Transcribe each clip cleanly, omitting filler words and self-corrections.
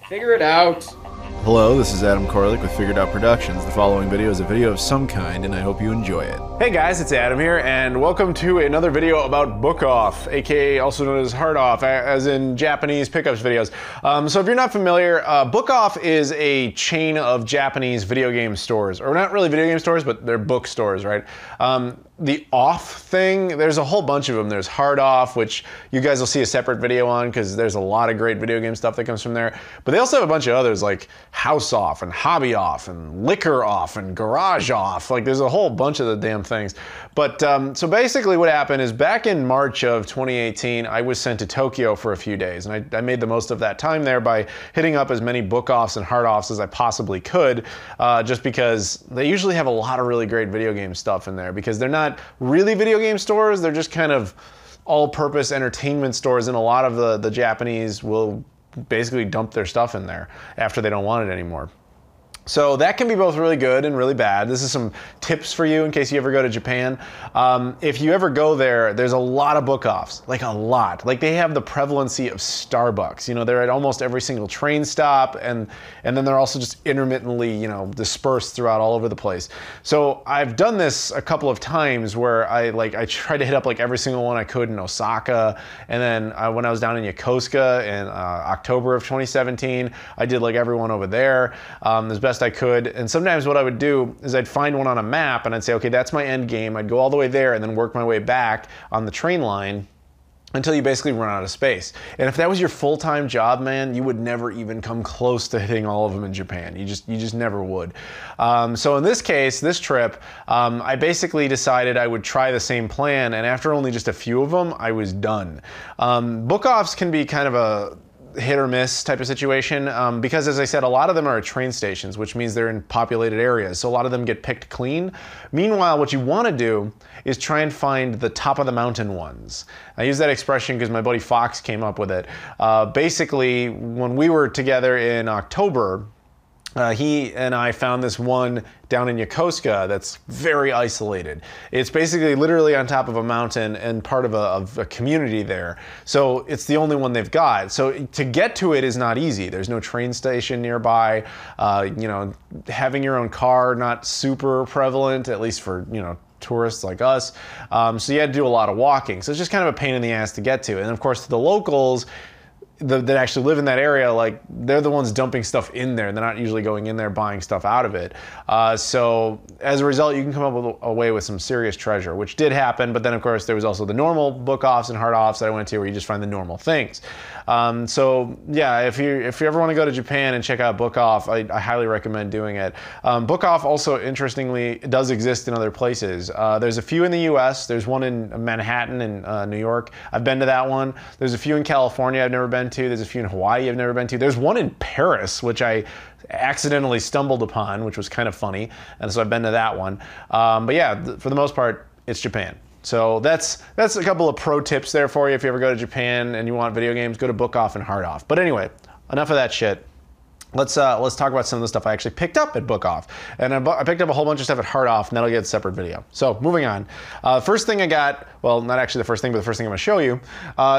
Figure it out. Hello, this is Adam Koralik with Figured Out Productions. The following video is a video of some kind, and I hope you enjoy it. Hey guys, it's Adam here, and welcome to another video about Book Off, aka also known as Hard Off, as in Japanese pickups videos. So if you're not familiar, Book Off is a chain of Japanese video game stores, or not really video game stores, but they're bookstores, right? The off thing, there's a whole bunch of them. There's Hard Off, which you guys will see a separate video on because there's a lot of great video game stuff that comes from there. But they also have a bunch of others like House Off and Hobby Off and Liquor Off and Garage Off. Like there's a whole bunch of the damn things. But so basically what happened is back in March of 2018, I was sent to Tokyo for a few days. And I made the most of that time there by hitting up as many Book Offs and Hard Offs as I possibly could, just because they usually have a lot of really great video game stuff in there because they're not really video game stores, they're just kind of all-purpose entertainment stores, and a lot of the Japanese will basically dump their stuff in there after they don't want it anymore. So that can be both really good and really bad. This is some tips for you in case you ever go to Japan. If you ever go there, there's a lot of book offs, like a lot. Like they have the prevalency of Starbucks. You know, they're at almost every single train stop, and then they're also just intermittently, you know, dispersed throughout all over the place. So I've done this a couple of times where I tried to hit up like every single one I could in Osaka, and then when I was down in Yokosuka in October of 2017, I did like everyone over there as best I could. And sometimes what I would do is I'd find one on a map and I'd say, okay, that's my end game. I'd go all the way there and then work my way back on the train line until you basically run out of space. And if that was your full-time job, man, you would never even come close to hitting all of them in Japan. You just never would. So in this case, this trip, I basically decided I would try the same plan, and after only just a few of them, I was done. Book offs can be kind of a hit or miss type of situation because, as I said, a lot of them are at train stations, which means they're in populated areas, so a lot of them get picked clean. Meanwhile, what you want to do is try and find the top of the mountain ones. I use that expression because my buddy Fox came up with it. Basically, when we were together in October, he and I found this one down in Yokosuka that's very isolated. It's basically literally on top of a mountain and part of a community there. So it's the only one they've got. So to get to it is not easy. There's no train station nearby. You know, having your own car, not super prevalent, at least for, you know, tourists like us. So you had to do a lot of walking. So it's just kind of a pain in the ass to get to. And of course, the locals that actually live in that area, like they're the ones dumping stuff in there. They're not usually going in there buying stuff out of it. So as a result, you can come up away with some serious treasure, which did happen. But then of course there was also the normal book offs and hard offs that I went to where you just find the normal things. So yeah, if you ever want to go to Japan and check out Book Off, I highly recommend doing it. Book Off also, interestingly, does exist in other places. There's a few in the US. There's one in Manhattan in New York. I've been to that one. There's a few in California I've never been to. There's a few in Hawaii I've never been to. There's one in Paris, which I accidentally stumbled upon, which was kind of funny. And so I've been to that one. But yeah, for the most part, it's Japan. So that's a couple of pro tips there for you if you ever go to Japan and you want video games. Go to Book Off and Hard Off. But anyway, enough of that shit. Let's talk about some of the stuff I actually picked up at Book Off. And I picked up a whole bunch of stuff at Hard Off, and that'll get a separate video. So moving on. First thing I got, well, not actually the first thing, but the first thing I'm gonna show you,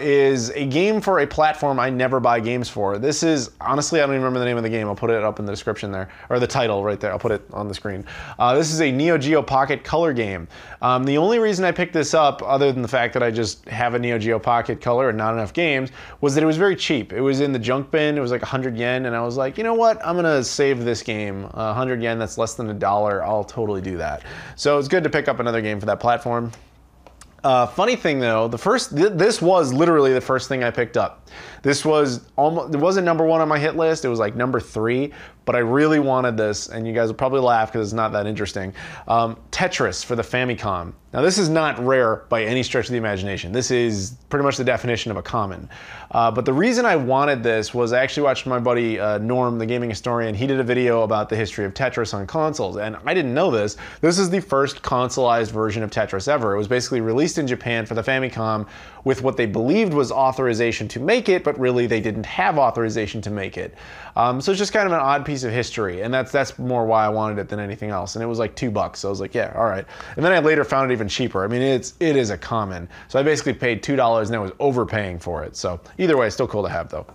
is a game for a platform I never buy games for. This is, honestly, I don't even remember the name of the game. I'll put it up in the description there, or the title right there. I'll put it on the screen. This is a Neo Geo Pocket Color game. The only reason I picked this up, other than the fact that I just have a Neo Geo Pocket Color and not enough games, was that it was very cheap. It was in the junk bin. It was like 100 yen, and I was like, you know what? I'm gonna save this game. 100 yen, that's less than $1. I'll totally do that. So it's good to pick up another game for that platform. Funny thing though, this was literally the first thing I picked up. This was almost, it wasn't number 1 on my hit list. It was like number 3, but I really wanted this, and you guys will probably laugh because it's not that interesting. Tetris for the Famicom. Now this is not rare by any stretch of the imagination. This is pretty much the definition of a common. But the reason I wanted this was I actually watched my buddy Norm, the gaming historian. He did a video about the history of Tetris on consoles, and I didn't know this. This is the first consoleized version of Tetris ever. It was basically released in Japan for the Famicom with what they believed was authorization to make it, but really they didn't have authorization to make it. So it's just kind of an odd piece of history, and that's more why I wanted it than anything else. And it was like $2, so I was like, yeah, all right. And then I later found it even cheaper. I mean, it is a common. So I basically paid $2 and I was overpaying for it. So either way, still cool to have though.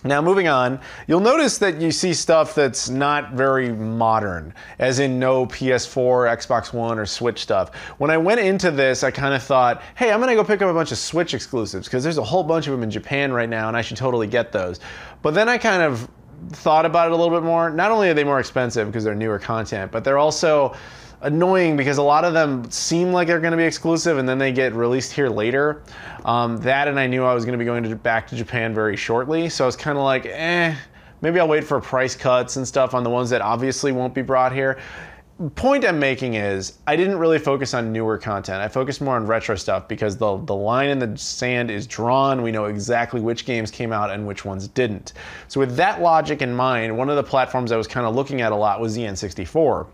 Now, moving on, you'll notice that you see stuff that's not very modern, as in no PS4, Xbox One, or Switch stuff. When I went into this, I kind of thought, hey, I'm gonna go pick up a bunch of Switch exclusives, because there's a whole bunch of them in Japan right now, and I should totally get those. But then I kind of thought about it a little bit more. Not only are they more expensive because they're newer content, but they're also annoying because a lot of them seem like they're going to be exclusive and then they get released here later. That, and I knew I was going to be going back to Japan very shortly, so I was kind of like, maybe I'll wait for price cuts and stuff on the ones that obviously won't be brought here. Point I'm making is I didn't really focus on newer content. I focused more on retro stuff because the line in the sand is drawn. We know exactly which games came out and which ones didn't. So with that logic in mind, one of the platforms I was kind of looking at a lot was the N64.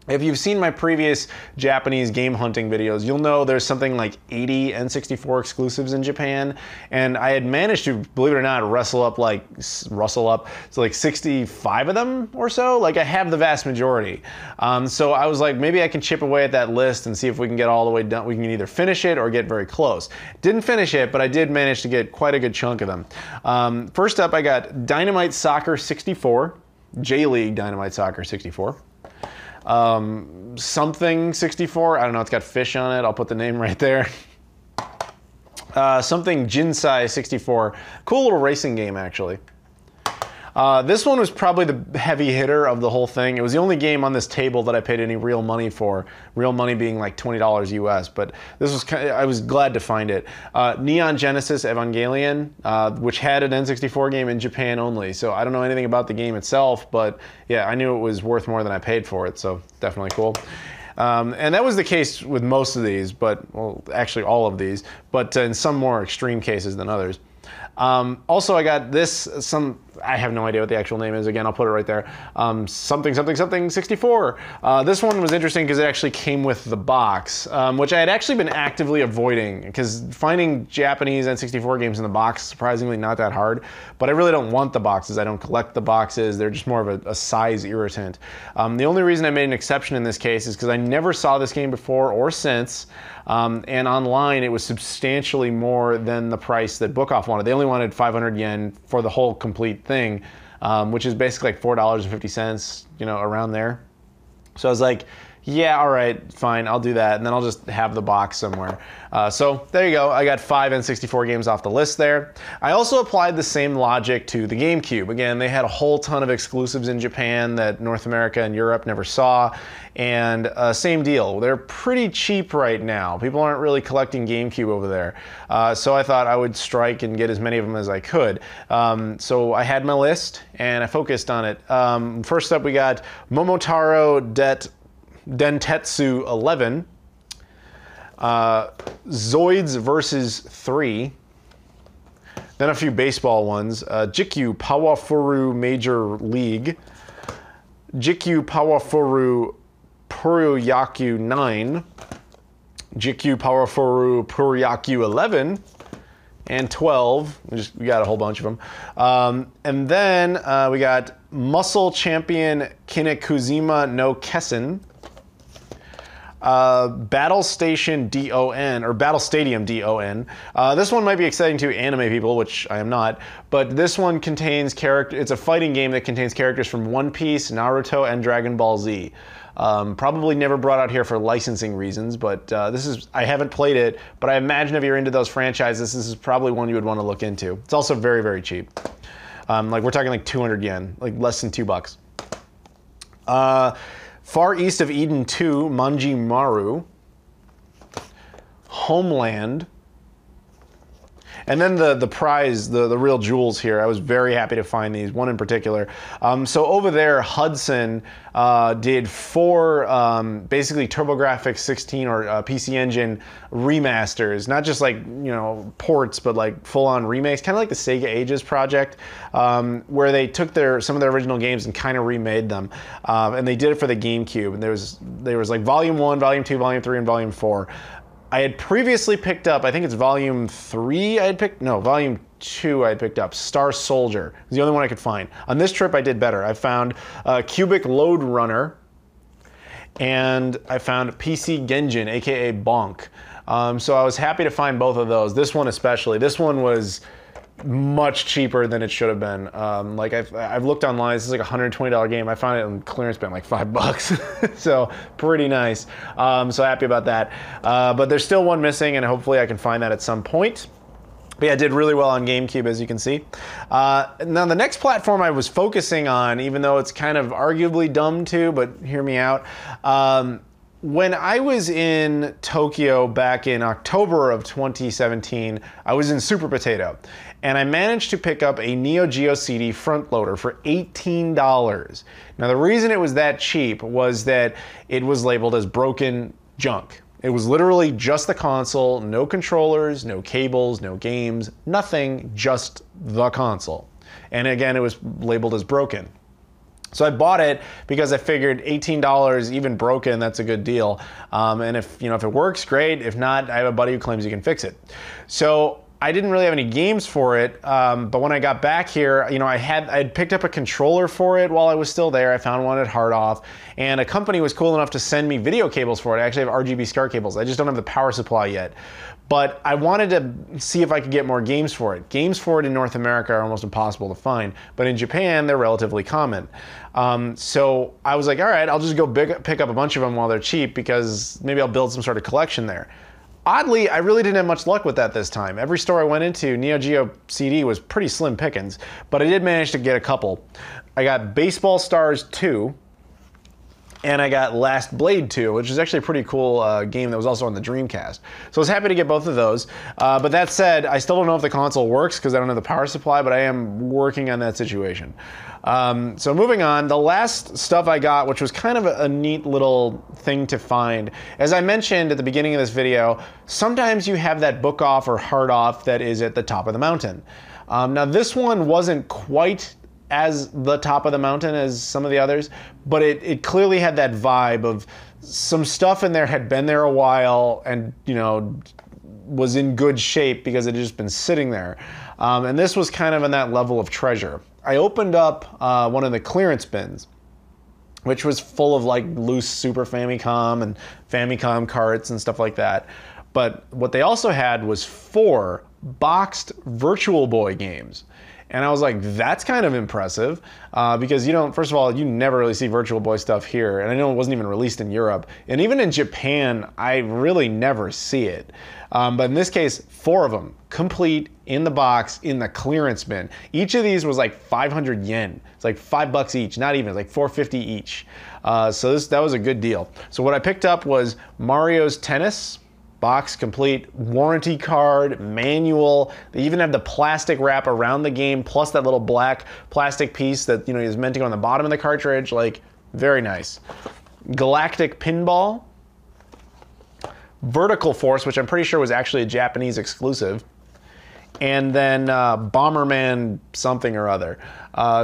If you've seen my previous Japanese game hunting videos, you'll know there's something like 80 N64 exclusives in Japan, and I had managed to, believe it or not, rustle up so like 65 of them or so. Like, I have the vast majority. So I was like, maybe I can chip away at that list and see if we can get all the way done. We can either finish it or get very close. Didn't finish it, but I did manage to get quite a good chunk of them. First up, I got Dynamite Soccer 64, J-League Dynamite Soccer 64. Something 64, I don't know, it's got fish on it, I'll put the name right there. Something Jinsai 64, cool little racing game actually. This one was probably the heavy hitter of the whole thing. It was the only game on this table that I paid any real money for. Real money being like $20 US, but this was I was glad to find it. Neon Genesis Evangelion, which had an N64 game in Japan only. So I don't know anything about the game itself, but yeah, I knew it was worth more than I paid for it, so definitely cool. And that was the case with most of these, but, well, actually all of these, but in some more extreme cases than others. Also, I got this, I have no idea what the actual name is. Again, I'll put it right there. Something 64. This one was interesting because it actually came with the box, which I had actually been actively avoiding because finding Japanese N64 games in the box is surprisingly not that hard. But I really don't want the boxes. I don't collect the boxes. They're just more of a size irritant. The only reason I made an exception in this case is because I never saw this game before or since. And online, it was substantially more than the price that Book Off wanted. They only wanted 500 yen for the whole complete thing, which is basically like $4.50, you know, around there. So I was like, yeah, all right, fine, I'll do that, and then I'll just have the box somewhere. So there you go, I got 5 N64 games off the list there. I also applied the same logic to the Gamecube. Again, they had a whole ton of exclusives in Japan that North America and Europe never saw, and same deal. They're pretty cheap right now. People aren't really collecting Gamecube over there. So I thought I would strike and get as many of them as I could. So I had my list, and I focused on it. First up, we got Momotaro Dentetsu 11, Zoids vs. 3, then a few baseball ones, Jikyu Pawafuru Major League, Jikyu Pawafuru Puryakyu 9, Jikyu Pawafuru Puryakyu 11, and 12. We got a whole bunch of them. And then we got Muscle Champion Kinekuzima no Kessen, Battle Station DON, or Battle Stadium DON. This one might be exciting to anime people, which I am not, but this one contains it's a fighting game that contains characters from One Piece, Naruto, and Dragon Ball Z. Probably never brought out here for licensing reasons, but I haven't played it, but I imagine if you're into those franchises, this is probably one you would want to look into. It's also very, very cheap. Like, we're talking like 200 yen, like less than $2. Far East of Eden 2, Manji Maru, Homeland, and then the prize, the real jewels here. I was very happy to find these, one in particular. So over there, Hudson did 4 basically TurboGrafx 16 or PC Engine remasters, not just like, you know, ports, but like full-on remakes, kind of like the Sega Ages project, where they took some of their original games and kind of remade them. And they did it for the GameCube. And there was like Volume 1, Volume 2, Volume 3, and Volume 4. I had previously picked up, I think it's Volume 3 Volume 2 I had picked up, Star Soldier. It was the only one I could find. On this trip I did better. I found Cubic Load Runner, and I found PC Genjin, aka Bonk. So I was happy to find both of those. This one especially. This one was much cheaper than it should have been. Like I've looked online, this is like a $120 game. I found it on clearance bin like $5. So pretty nice. So happy about that. But there's still one missing, and hopefully I can find that at some point. But yeah, I did really well on Gamecube, as you can see. Now the next platform I was focusing on, even though it's kind of arguably dumb too, but hear me out. When I was in Tokyo back in October of 2017, I was in Super Potato, and I managed to pick up a Geo Cd Front Loader for $18. Now the reason it was that cheap was that it was labeled as broken junk. It was literally just the console, no controllers, no cables, no games, nothing, just the console. And again, it was labeled as broken. So I bought it because I figured $18, even broken, that's a good deal. And if it works, great. If not, I have a buddy who claims he can fix it. So I didn't really have any games for it, but when I got back here, I had picked up a controller for it while I was still there. I found one at Hard Off, and a company was cool enough to send me video cables for it. I actually have RGB SCART cables. I just don't have the power supply yet. But I wanted to see if I could get more games for it. Games for it in North America are almost impossible to find, but in Japan, they're relatively common. So I was like, all right, I'll just go pick up a bunch of them while they're cheap, because maybe I'll build some sort of collection there. Oddly, I really didn't have much luck with that this time. Every store I went into, Geo CD was pretty slim pickings, but I did manage to get a couple. I got Baseball Stars 2, and I got Last Blade 2, which is actually a pretty cool game that was also on the Dreamcast. So I was happy to get both of those. But that said, I still don't know if the console works because I don't have the power supply, but I am working on that situation. So moving on, the last stuff I got, which was kind of a neat little thing to find. As I mentioned at the beginning of this video, sometimes you have that book off or hard off that is at the top of the mountain. Now this one wasn't quite as the top of the mountain as some of the others, but it clearly had that vibe of some stuff in there had been there a while and, was in good shape because it had just been sitting there. And this was kind of in that level of treasure. I opened up one of the clearance bins, which was full of like loose Super Famicom and Famicom carts and stuff like that. But what they also had was 4 boxed Virtual Boy games. And I was like, that's kind of impressive because first of all, you never really see Virtual Boy stuff here. And I know it wasn't even released in Europe. And even in Japan, I really never see it. But in this case, 4 of them, complete, in the box, in the clearance bin. Each of these was like 500 yen. It's like $5 each, not even, it's like $4.50 each. So that was a good deal. So what I picked up was Mario's Tennis, box complete, warranty card, manual. They even have the plastic wrap around the game, plus that little black plastic piece that is meant to go on the bottom of the cartridge. Like, very nice. Galactic Pinball, Vertical Force, which I'm pretty sure was actually a Japanese exclusive, and then Bomberman something or other.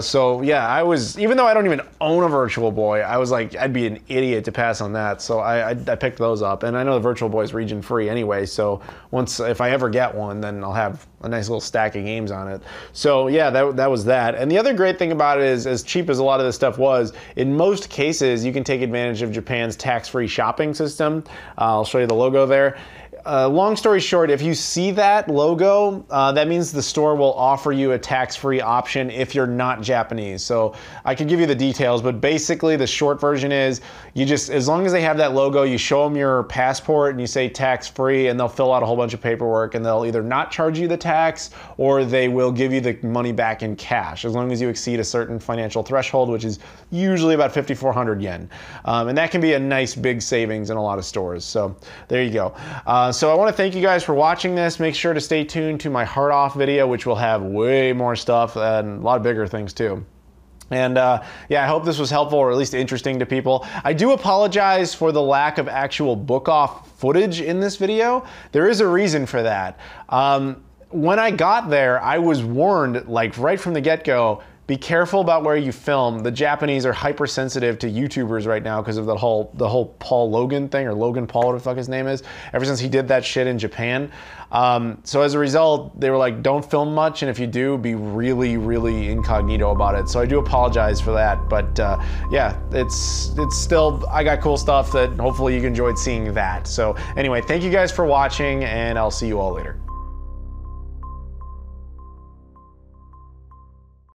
So yeah, even though I don't even own a Virtual Boy, I was like, I'd be an idiot to pass on that. So I picked those up, and I know the Virtual Boy is region free anyway. So if I ever get one, then I'll have a nice little stack of games on it. So yeah, that was that. And the other great thing about it is, as cheap as a lot of this stuff was, in most cases, you can take advantage of Japan's tax-free shopping system. I'll show you the logo there. Long story short, if you see that logo, that means the store will offer you a tax-free option if you're not Japanese. So I could give you the details, but basically the short version is as long as they have that logo, you show them your passport and you say tax-free, and they'll fill out a whole bunch of paperwork, and they'll either not charge you the tax or they will give you the money back in cash as long as you exceed a certain financial threshold, which is usually about 5,400 yen. And that can be a nice big savings in a lot of stores. So there you go. So I want to thank you guys for watching this. Make sure to stay tuned to my Hard Off video, which will have way more stuff and a lot bigger things too. And yeah, I hope this was helpful, or at least interesting to people. I do apologize for the lack of actual book off footage in this video. There is a reason for that. When I got there, I was warned, like right from the get-go, be careful about where you film. The Japanese are hypersensitive to YouTubers right now because of the whole Paul Logan thing, or Logan Paul, whatever the fuck his name is, ever since he did that shit in Japan. So as a result, they were like, don't film much, and if you do, be really, really incognito about it. So I do apologize for that, but yeah, it's still, I got cool stuff that hopefully you enjoyed seeing that. So anyway, thank you guys for watching, and I'll see you all later.